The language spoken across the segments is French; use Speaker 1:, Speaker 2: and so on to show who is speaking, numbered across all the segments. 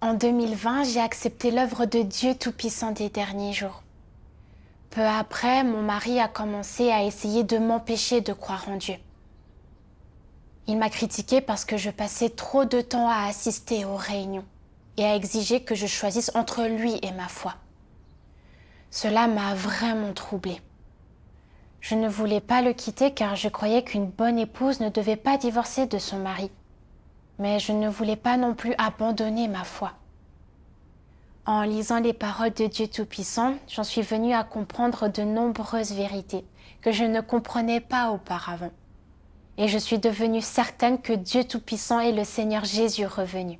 Speaker 1: En 2020, j'ai accepté l'œuvre de Dieu Tout-Puissant des derniers jours. Peu après, mon mari a commencé à essayer de m'empêcher de croire en Dieu. Il m'a critiquée parce que je passais trop de temps à assister aux réunions et à exiger que je choisisse entre lui et ma foi. Cela m'a vraiment troublée. Je ne voulais pas le quitter car je croyais qu'une bonne épouse ne devait pas divorcer de son mari. Mais je ne voulais pas non plus abandonner ma foi. En lisant les paroles de Dieu Tout-Puissant, j'en suis venue à comprendre de nombreuses vérités que je ne comprenais pas auparavant. Et je suis devenue certaine que Dieu Tout-Puissant est le Seigneur Jésus revenu.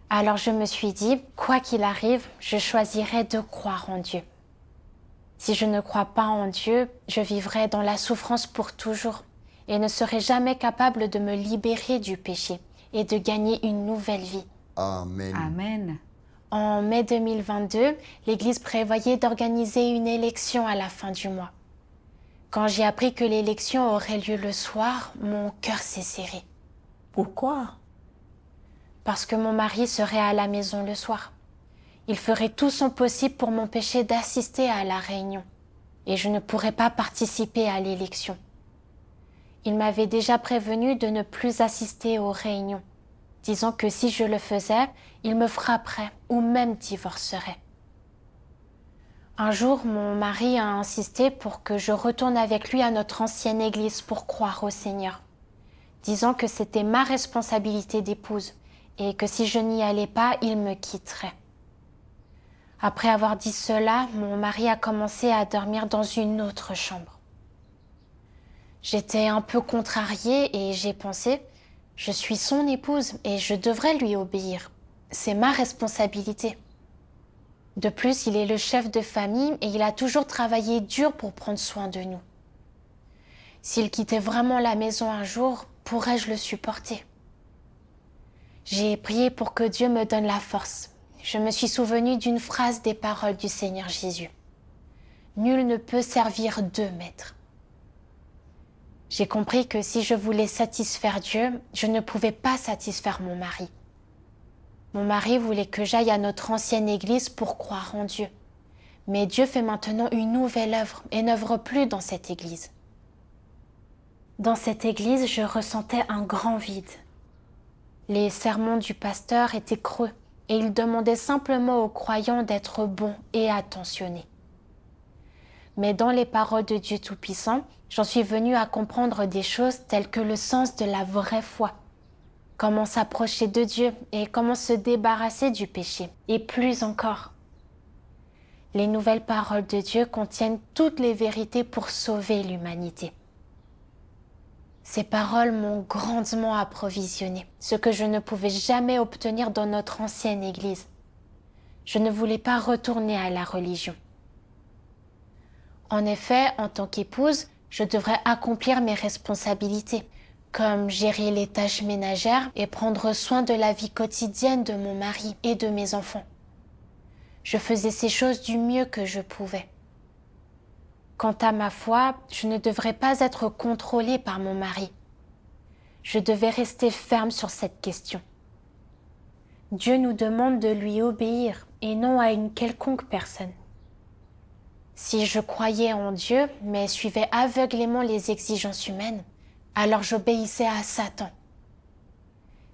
Speaker 1: Alors je me suis dit, quoi qu'il arrive, je choisirai de croire en Dieu. Si je ne crois pas en Dieu, je vivrai dans la souffrance pour toujours et ne serai jamais capable de me libérer du péché et de gagner une nouvelle vie.
Speaker 2: Amen.
Speaker 3: Amen.
Speaker 1: En mai 2022, l'Église prévoyait d'organiser une élection à la fin du mois. Quand j'ai appris que l'élection aurait lieu le soir, mon cœur s'est serré.
Speaker 3: Pourquoi?
Speaker 1: Parce que mon mari serait à la maison le soir. Il ferait tout son possible pour m'empêcher d'assister à la réunion. Et je ne pourrais pas participer à l'élection. Il m'avait déjà prévenu de ne plus assister aux réunions, disant que si je le faisais, il me frapperait ou même divorcerait. Un jour, mon mari a insisté pour que je retourne avec lui à notre ancienne église pour croire au Seigneur, disant que c'était ma responsabilité d'épouse et que si je n'y allais pas, il me quitterait. Après avoir dit cela, mon mari a commencé à dormir dans une autre chambre. J'étais un peu contrariée et j'ai pensé, je suis son épouse et je devrais lui obéir. C'est ma responsabilité. De plus, il est le chef de famille et il a toujours travaillé dur pour prendre soin de nous. S'il quittait vraiment la maison un jour, pourrais-je le supporter? J'ai prié pour que Dieu me donne la force. Je me suis souvenue d'une phrase des paroles du Seigneur Jésus. Nul ne peut servir deux maîtres. J'ai compris que si je voulais satisfaire Dieu, je ne pouvais pas satisfaire mon mari. Mon mari voulait que j'aille à notre ancienne église pour croire en Dieu. Mais Dieu fait maintenant une nouvelle œuvre et n'œuvre plus dans cette église. Dans cette église, je ressentais un grand vide. Les sermons du pasteur étaient creux et il demandait simplement aux croyants d'être bons et attentionnés. Mais dans les paroles de Dieu Tout-Puissant, j'en suis venue à comprendre des choses telles que le sens de la vraie foi, comment s'approcher de Dieu et comment se débarrasser du péché, et plus encore. Les nouvelles paroles de Dieu contiennent toutes les vérités pour sauver l'humanité. Ces paroles m'ont grandement approvisionnée, ce que je ne pouvais jamais obtenir dans notre ancienne église. Je ne voulais pas retourner à la religion. En effet, en tant qu'épouse, je devrais accomplir mes responsabilités, comme gérer les tâches ménagères et prendre soin de la vie quotidienne de mon mari et de mes enfants. Je faisais ces choses du mieux que je pouvais. Quant à ma foi, je ne devrais pas être contrôlée par mon mari. Je devais rester ferme sur cette question. Dieu nous demande de lui obéir et non à une quelconque personne. Si je croyais en Dieu, mais suivais aveuglément les exigences humaines, alors j'obéissais à Satan.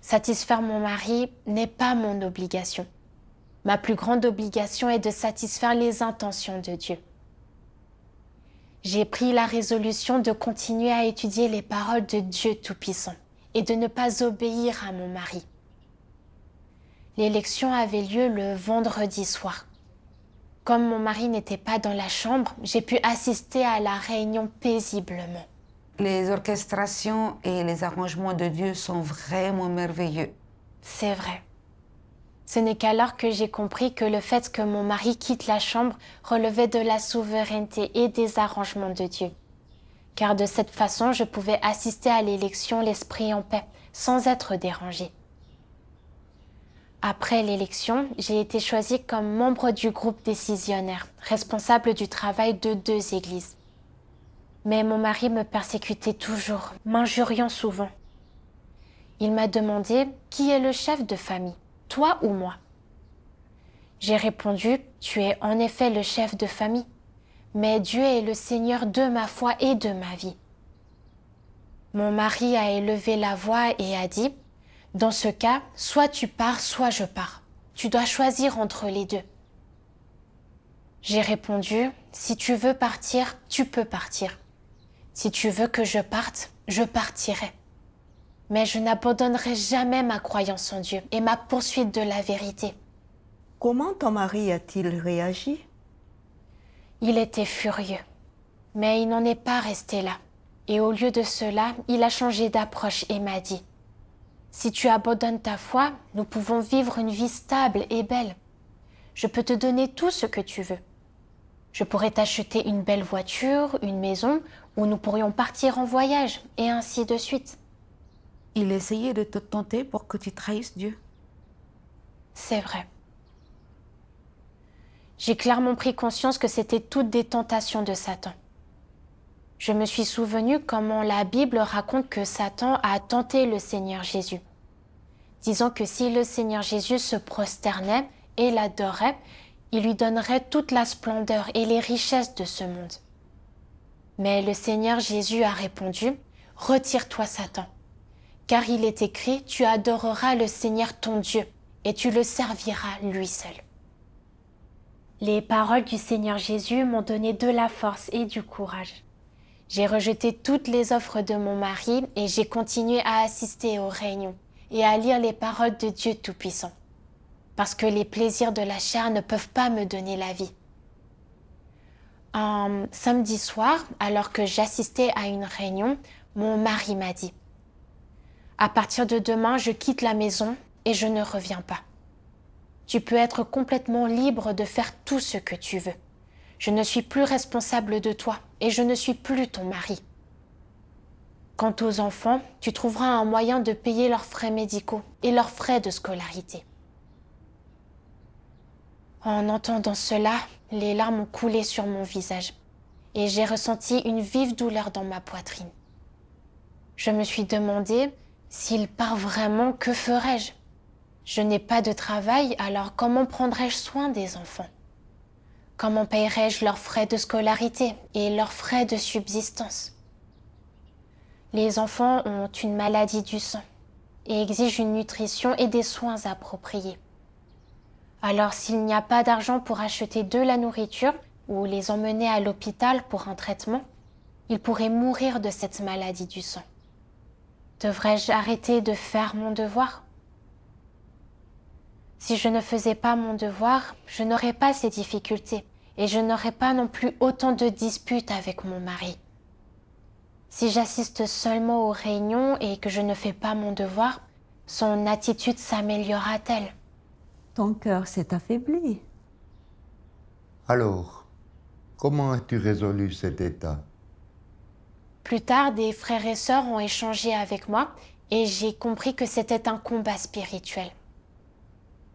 Speaker 1: Satisfaire mon mari n'est pas mon obligation. Ma plus grande obligation est de satisfaire les intentions de Dieu. J'ai pris la résolution de continuer à étudier les paroles de Dieu Tout-Puissant et de ne pas obéir à mon mari. L'élection avait lieu le vendredi soir. Comme mon mari n'était pas dans la chambre, j'ai pu assister à la réunion paisiblement.
Speaker 3: Les orchestrations et les arrangements de Dieu sont vraiment merveilleux.
Speaker 1: C'est vrai. Ce n'est qu'alors que j'ai compris que le fait que mon mari quitte la chambre relevait de la souveraineté et des arrangements de Dieu. Car de cette façon, je pouvais assister à l'élection l'esprit en paix, sans être dérangée. Après l'élection, j'ai été choisie comme membre du groupe décisionnaire, responsable du travail de 2 églises. Mais mon mari me persécutait toujours, m'injuriant souvent. Il m'a demandé qui est le chef de famille. toi ou moi? J'ai répondu, tu es en effet le chef de famille, mais Dieu est le Seigneur de ma foi et de ma vie. Mon mari a élevé la voix et a dit, dans ce cas, soit tu pars, soit je pars. Tu dois choisir entre les deux. J'ai répondu, si tu veux partir, tu peux partir. Si tu veux que je parte, je partirai. Mais je n'abandonnerai jamais ma croyance en Dieu et ma poursuite de la vérité.
Speaker 2: Comment ton mari a-t-il réagi?
Speaker 1: Il était furieux, mais il n'en est pas resté là. Et au lieu de cela, il a changé d'approche et m'a dit, « Si tu abandonnes ta foi, nous pouvons vivre une vie stable et belle. Je peux te donner tout ce que tu veux. Je pourrais t'acheter une belle voiture, une maison, ou nous pourrions partir en voyage, et ainsi de suite. »
Speaker 3: Il essayait de te tenter pour que tu trahisses Dieu.
Speaker 1: C'est vrai. J'ai clairement pris conscience que c'était toutes des tentations de Satan. Je me suis souvenu comment la Bible raconte que Satan a tenté le Seigneur Jésus, disant que si le Seigneur Jésus se prosternait et l'adorait, il lui donnerait toute la splendeur et les richesses de ce monde. Mais le Seigneur Jésus a répondu, « Retire-toi, Satan, car il est écrit, tu adoreras le Seigneur ton Dieu et tu le serviras lui seul. » Les paroles du Seigneur Jésus m'ont donné de la force et du courage. J'ai rejeté toutes les offres de mon mari et j'ai continué à assister aux réunions et à lire les paroles de Dieu Tout-Puissant. Parce que les plaisirs de la chair ne peuvent pas me donner la vie. Un samedi soir, alors que j'assistais à une réunion, mon mari m'a dit « À partir de demain, je quitte la maison et je ne reviens pas. Tu peux être complètement libre de faire tout ce que tu veux. Je ne suis plus responsable de toi et je ne suis plus ton mari. Quant aux enfants, tu trouveras un moyen de payer leurs frais médicaux et leurs frais de scolarité. » En entendant cela, les larmes ont coulé sur mon visage et j'ai ressenti une vive douleur dans ma poitrine. Je me suis demandé, s'il part vraiment, que ferais-je? Je n'ai pas de travail, alors comment prendrais-je soin des enfants? Comment payerais-je leurs frais de scolarité et leurs frais de subsistance? Les enfants ont une maladie du sang et exigent une nutrition et des soins appropriés. Alors s'il n'y a pas d'argent pour acheter de la nourriture ou les emmener à l'hôpital pour un traitement, ils pourraient mourir de cette maladie du sang. Devrais-je arrêter de faire mon devoir? Si je ne faisais pas mon devoir, je n'aurais pas ces difficultés et je n'aurais pas non plus autant de disputes avec mon mari. Si j'assiste seulement aux réunions et que je ne fais pas mon devoir, son attitude s'améliorera-t-elle?
Speaker 2: Ton cœur s'est affaibli.
Speaker 4: Alors, comment as-tu résolu cet état?
Speaker 1: Plus tard, des frères et sœurs ont échangé avec moi et j'ai compris que c'était un combat spirituel.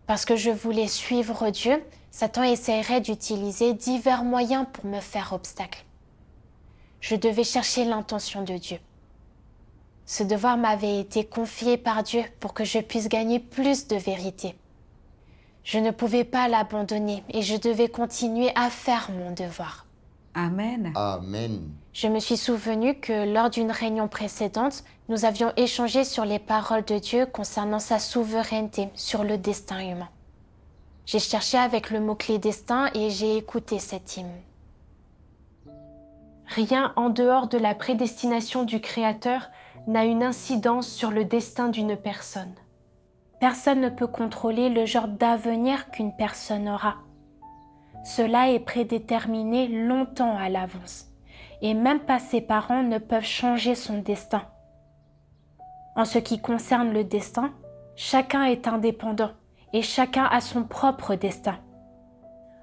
Speaker 1: Parce que je voulais suivre Dieu, Satan essaierait d'utiliser divers moyens pour me faire obstacle. Je devais chercher l'intention de Dieu. Ce devoir m'avait été confié par Dieu pour que je puisse gagner plus de vérité. Je ne pouvais pas l'abandonner et je devais continuer à faire mon devoir.
Speaker 3: Amen.
Speaker 4: Amen.
Speaker 1: Je me suis souvenu que lors d'une réunion précédente, nous avions échangé sur les paroles de Dieu concernant sa souveraineté sur le destin humain. J'ai cherché avec le mot-clé destin et j'ai écouté cet hymne.
Speaker 5: Rien en dehors de la prédestination du Créateur n'a une incidence sur le destin d'une personne.
Speaker 1: Personne ne peut contrôler le genre d'avenir qu'une personne aura. Cela est prédéterminé longtemps à l'avance, et même pas ses parents ne peuvent changer son destin. En ce qui concerne le destin, chacun est indépendant et chacun a son propre destin.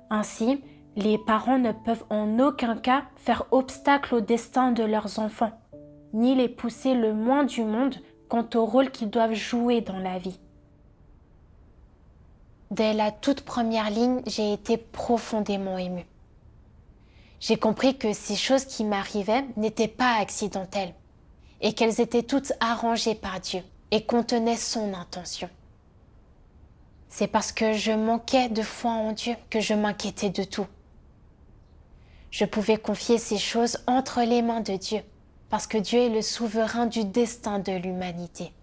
Speaker 1: Ainsi, les parents ne peuvent en aucun cas faire obstacle au destin de leurs enfants, ni les pousser le moins du monde quant au rôle qu'ils doivent jouer dans la vie. Dès la toute première ligne, j'ai été profondément émue. J'ai compris que ces choses qui m'arrivaient n'étaient pas accidentelles et qu'elles étaient toutes arrangées par Dieu et contenaient son intention. C'est parce que je manquais de foi en Dieu que je m'inquiétais de tout. Je pouvais confier ces choses entre les mains de Dieu, parce que Dieu est le souverain du destin de l'humanité.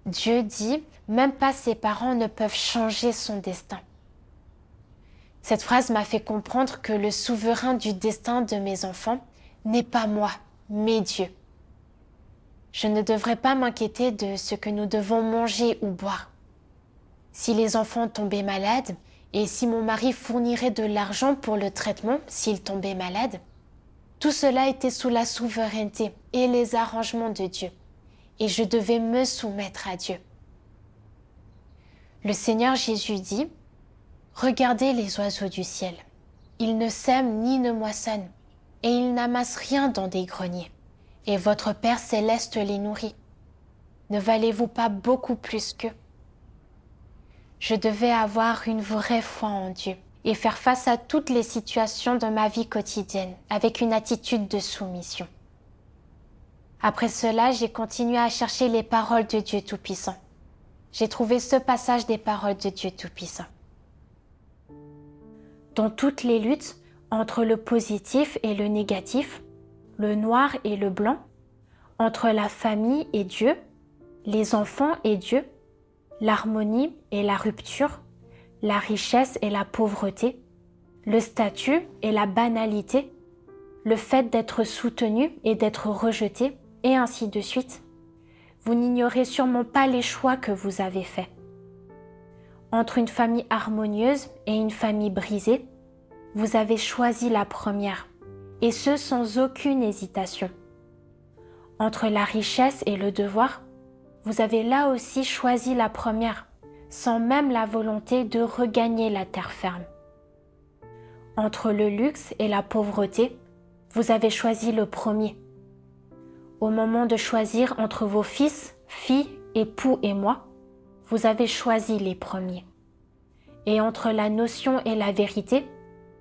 Speaker 1: Dieu dit, même pas ses parents ne peuvent changer son destin. Cette phrase m'a fait comprendre que le souverain du destin de mes enfants n'est pas moi, mais Dieu. Je ne devrais pas m'inquiéter de ce que nous devons manger ou boire. Si les enfants tombaient malades, et si mon mari fournirait de l'argent pour le traitement s'ils tombaient malades, tout cela était sous la souveraineté et les arrangements de Dieu, et je devais me soumettre à Dieu. Le Seigneur Jésus dit, « Regardez les oiseaux du ciel, ils ne sèment ni ne moissonnent, et ils n'amassent rien dans des greniers, et votre Père céleste les nourrit. Ne valez-vous pas beaucoup plus qu'eux ?» Je devais avoir une vraie foi en Dieu et faire face à toutes les situations de ma vie quotidienne avec une attitude de soumission. Après cela, j'ai continué à chercher les paroles de Dieu Tout-Puissant. J'ai trouvé ce passage des paroles de Dieu Tout-Puissant. Dans toutes les luttes entre le positif et le négatif, le noir et le blanc, entre la famille et Dieu, les enfants et Dieu, l'harmonie et la rupture, la richesse et la pauvreté, le statut et la banalité, le fait d'être soutenu et d'être rejeté, et ainsi de suite. Vous n'ignorez sûrement pas les choix que vous avez faits. Entre une famille harmonieuse et une famille brisée, vous avez choisi la première, et ce sans aucune hésitation. Entre la richesse et le devoir, vous avez là aussi choisi la première, sans même la volonté de regagner la terre ferme. Entre le luxe et la pauvreté, vous avez choisi le premier. Au moment de choisir entre vos fils, filles, époux et moi, vous avez choisi les premiers. Et entre la notion et la vérité,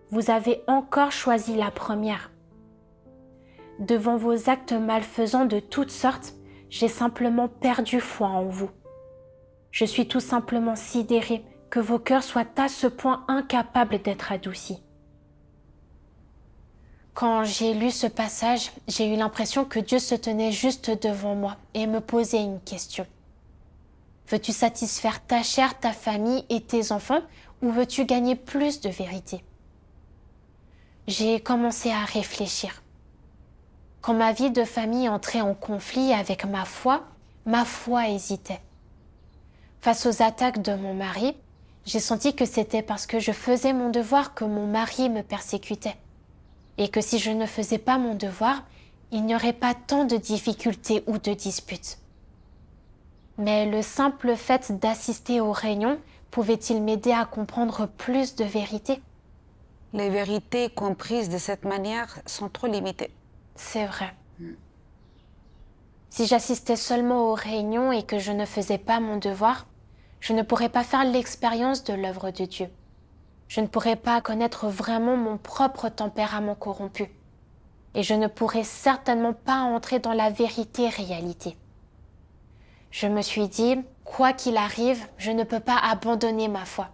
Speaker 1: vous avez encore choisi la première. Devant vos actes malfaisants de toutes sortes, j'ai simplement perdu foi en vous. Je suis tout simplement sidérée que vos cœurs soient à ce point incapables d'être adoucis. Quand j'ai lu ce passage, j'ai eu l'impression que Dieu se tenait juste devant moi et me posait une question. Veux-tu satisfaire ta chair, ta famille et tes enfants, ou veux-tu gagner plus de vérité? J'ai commencé à réfléchir. Quand ma vie de famille entrait en conflit avec ma foi hésitait. Face aux attaques de mon mari, j'ai senti que c'était parce que je faisais mon devoir que mon mari me persécutait. Et que si je ne faisais pas mon devoir, il n'y aurait pas tant de difficultés ou de disputes. Mais le simple fait d'assister aux réunions pouvait-il m'aider à comprendre plus de vérité?
Speaker 3: Les vérités comprises de cette manière sont trop limitées.
Speaker 1: C'est vrai. Si j'assistais seulement aux réunions et que je ne faisais pas mon devoir, je ne pourrais pas faire l'expérience de l'œuvre de Dieu. Je ne pourrais pas connaître vraiment mon propre tempérament corrompu. Et je ne pourrais certainement pas entrer dans la vérité réalité. Je me suis dit, quoi qu'il arrive, je ne peux pas abandonner ma foi.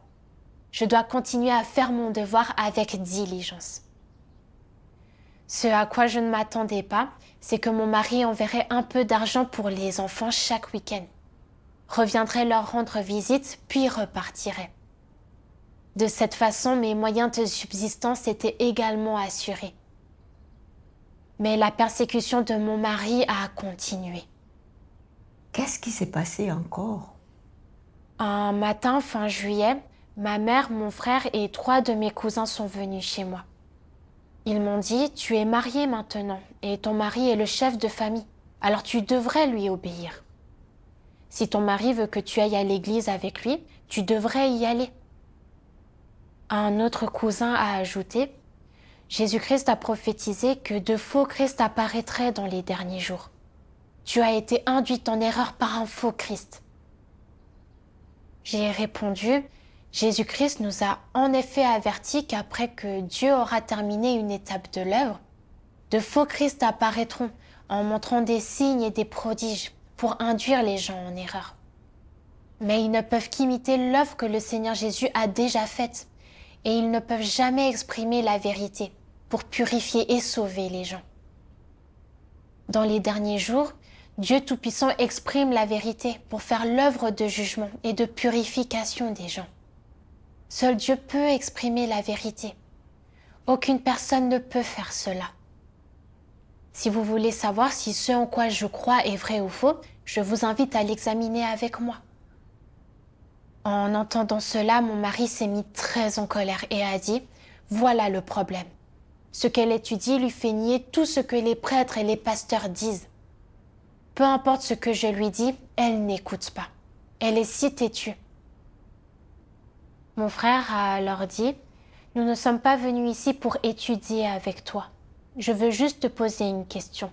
Speaker 1: Je dois continuer à faire mon devoir avec diligence. Ce à quoi je ne m'attendais pas, c'est que mon mari enverrait un peu d'argent pour les enfants chaque week-end, reviendrait leur rendre visite, puis repartirait. De cette façon, mes moyens de subsistance étaient également assurés. Mais la persécution de mon mari a continué.
Speaker 2: Qu'est-ce qui s'est passé encore?
Speaker 1: Un matin, fin juillet, ma mère, mon frère et 3 de mes cousins sont venus chez moi. Ils m'ont dit, tu es mariée maintenant et ton mari est le chef de famille, alors tu devrais lui obéir. Si ton mari veut que tu ailles à l'église avec lui, tu devrais y aller. Un autre cousin a ajouté, Jésus-Christ a prophétisé que de faux Christ apparaîtraient dans les derniers jours. Tu as été induite en erreur par un faux Christ. J'ai répondu, Jésus-Christ nous a en effet avertis qu'après que Dieu aura terminé une étape de l'œuvre, de faux Christ apparaîtront en montrant des signes et des prodiges pour induire les gens en erreur. Mais ils ne peuvent qu'imiter l'œuvre que le Seigneur Jésus a déjà faite. Et ils ne peuvent jamais exprimer la vérité pour purifier et sauver les gens. Dans les derniers jours, Dieu Tout-Puissant exprime la vérité pour faire l'œuvre de jugement et de purification des gens. Seul Dieu peut exprimer la vérité. Aucune personne ne peut faire cela. Si vous voulez savoir si ce en quoi je crois est vrai ou faux, je vous invite à l'examiner avec moi. En entendant cela, mon mari s'est mis très en colère et a dit « Voilà le problème. Ce qu'elle étudie lui fait nier tout ce que les prêtres et les pasteurs disent. Peu importe ce que je lui dis, elle n'écoute pas. Elle est si têtue. » Mon frère a alors dit « Nous ne sommes pas venus ici pour étudier avec toi. Je veux juste te poser une question.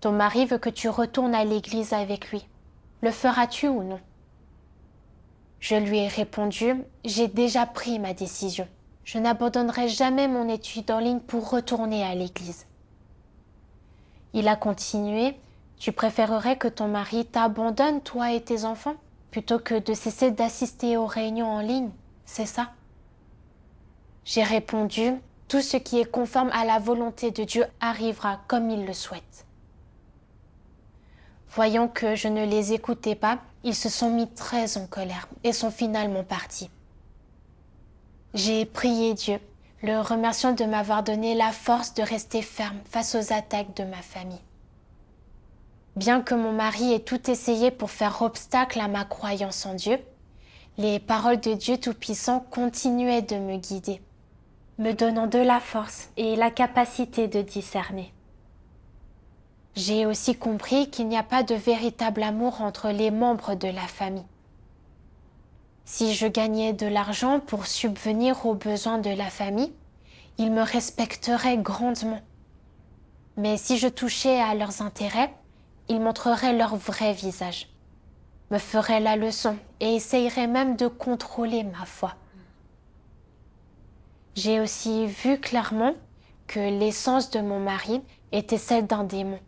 Speaker 1: Ton mari veut que tu retournes à l'église avec lui. Le feras-tu ou non ? » Je lui ai répondu « J'ai déjà pris ma décision. Je n'abandonnerai jamais mon étude en ligne pour retourner à l'église. » Il a continué « Tu préférerais que ton mari t'abandonne, toi et tes enfants, plutôt que de cesser d'assister aux réunions en ligne, c'est ça ?» J'ai répondu « Tout ce qui est conforme à la volonté de Dieu arrivera comme il le souhaite. » Voyant que je ne les écoutais pas, ils se sont mis très en colère et sont finalement partis. J'ai prié Dieu, le remerciant de m'avoir donné la force de rester ferme face aux attaques de ma famille. Bien que mon mari ait tout essayé pour faire obstacle à ma croyance en Dieu, les paroles de Dieu Tout-Puissant continuaient de me guider, me donnant de la force et la capacité de discerner. J'ai aussi compris qu'il n'y a pas de véritable amour entre les membres de la famille. Si je gagnais de l'argent pour subvenir aux besoins de la famille, ils me respecteraient grandement. Mais si je touchais à leurs intérêts, ils montreraient leur vrai visage, me feraient la leçon et essayeraient même de contrôler ma foi. J'ai aussi vu clairement que l'essence de mon mari était celle d'un démon,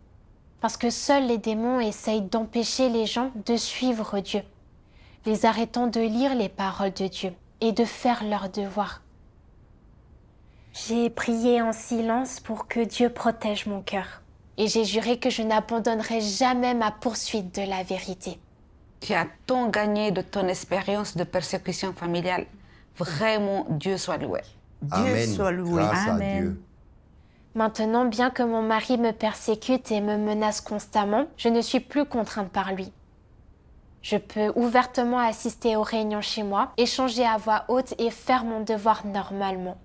Speaker 1: parce que seuls les démons essayent d'empêcher les gens de suivre Dieu, les arrêtant de lire les paroles de Dieu et de faire leur devoir. J'ai prié en silence pour que Dieu protège mon cœur, et j'ai juré que je n'abandonnerai jamais ma poursuite de la vérité.
Speaker 3: Tu as tant gagné de ton expérience de persécution familiale. Vraiment, Dieu soit loué.
Speaker 2: Dieu
Speaker 4: Amen.
Speaker 2: soit loué.
Speaker 4: Grâce à
Speaker 2: Amen.
Speaker 4: Dieu.
Speaker 1: Maintenant, bien que mon mari me persécute et me menace constamment, je ne suis plus contrainte par lui. Je peux ouvertement assister aux réunions chez moi, échanger à voix haute et faire mon devoir normalement.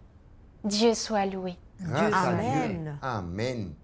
Speaker 1: Dieu soit loué.
Speaker 4: Grâce à Dieu.
Speaker 2: Amen.
Speaker 4: Amen.